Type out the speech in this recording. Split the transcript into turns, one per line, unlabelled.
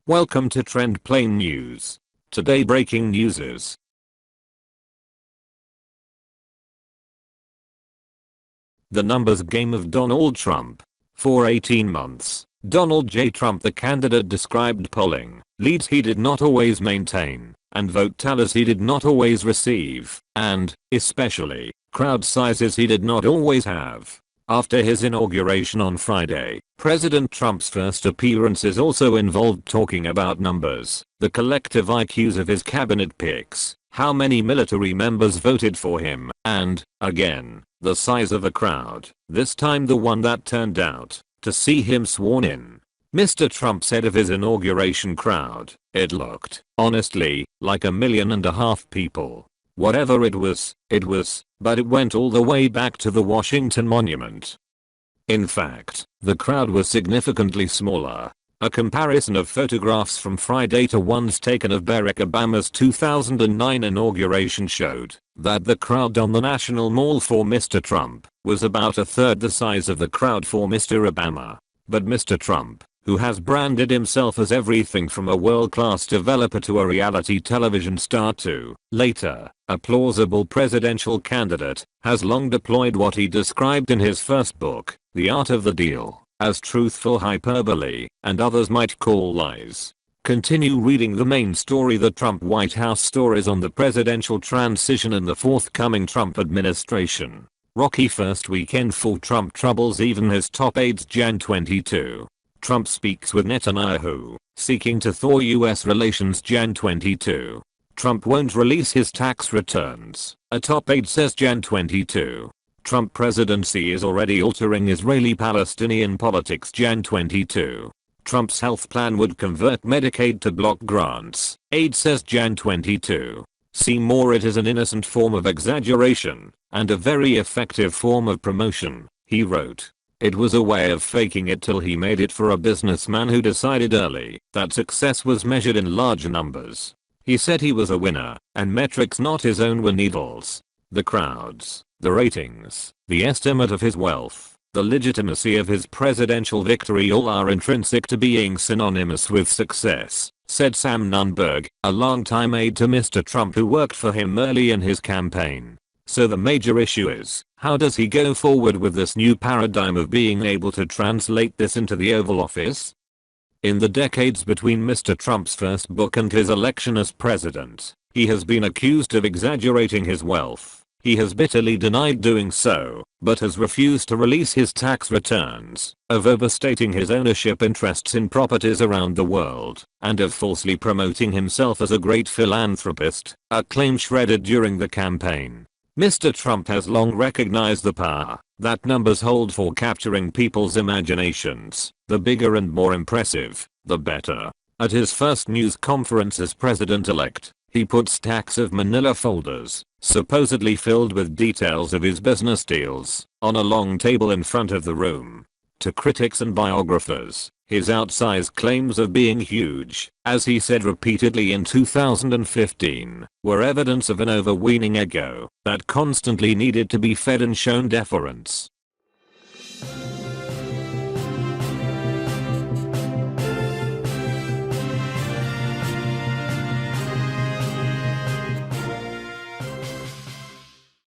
Welcome to TrendPlainNews. Today breaking news is the numbers game of Donald Trump. For 18 months, Donald J. Trump, the candidate, described polling leads he did not always maintain and vote tallies he did not always receive, and, especially, crowd sizes he did not always have. After his inauguration on Friday, President Trump's first appearances also involved talking about numbers, the collective IQs of his cabinet picks, how many military members voted for him, and, again, the size of a crowd, this time the one that turned out to see him sworn in. Mr. Trump said of his inauguration crowd, "It looked, honestly, like 1.5 million people. Whatever it was, but it went all the way back to the Washington Monument." In fact, the crowd was significantly smaller. A comparison of photographs from Friday to ones taken of Barack Obama's 2009 inauguration showed that the crowd on the National Mall for Mr. Trump was about a third the size of the crowd for Mr. Obama. But Mr. Trump, who has branded himself as everything from a world-class developer to a reality television star to, later, a plausible presidential candidate, has long deployed what he described in his first book, The Art of the Deal, as truthful hyperbole, and others might call lies. Continue reading the main story, the Trump White House stories on the presidential transition in the forthcoming Trump administration. Rocky first weekend for Trump troubles even his top aides. Jan 22. Trump speaks with Netanyahu, seeking to thaw US relations. Jan 22. Trump won't release his tax returns, a top aide says. Jan 22. Trump presidency is already altering Israeli-Palestinian politics. Jan 22. Trump's health plan would convert Medicaid to block grants, aide says. Jan 22. See more. It is an innocent form of exaggeration, and a very effective form of promotion, he wrote. It was a way of faking it till he made it for a businessman who decided early that success was measured in large numbers. He said he was a winner, and metrics not his own were needles. The crowds, the ratings, the estimate of his wealth, the legitimacy of his presidential victory, all are intrinsic to being synonymous with success, said Sam Nunberg, a longtime aide to Mr. Trump who worked for him early in his campaign. So the major issue is, how does he go forward with this new paradigm of being able to translate this into the Oval Office? In the decades between Mr. Trump's first book and his election as president, he has been accused of exaggerating his wealth. He has bitterly denied doing so, but has refused to release his tax returns, of overstating his ownership interests in properties around the world, and of falsely promoting himself as a great philanthropist, a claim shredded during the campaign. Mr. Trump has long recognized the power that numbers hold for capturing people's imaginations. The bigger and more impressive, the better. At his first news conference as president-elect, he put stacks of manila folders, supposedly filled with details of his business deals, on a long table in front of the room. To critics and biographers, his outsized claims of being huge, as he said repeatedly in 2015, were evidence of an overweening ego that constantly needed to be fed and shown deference.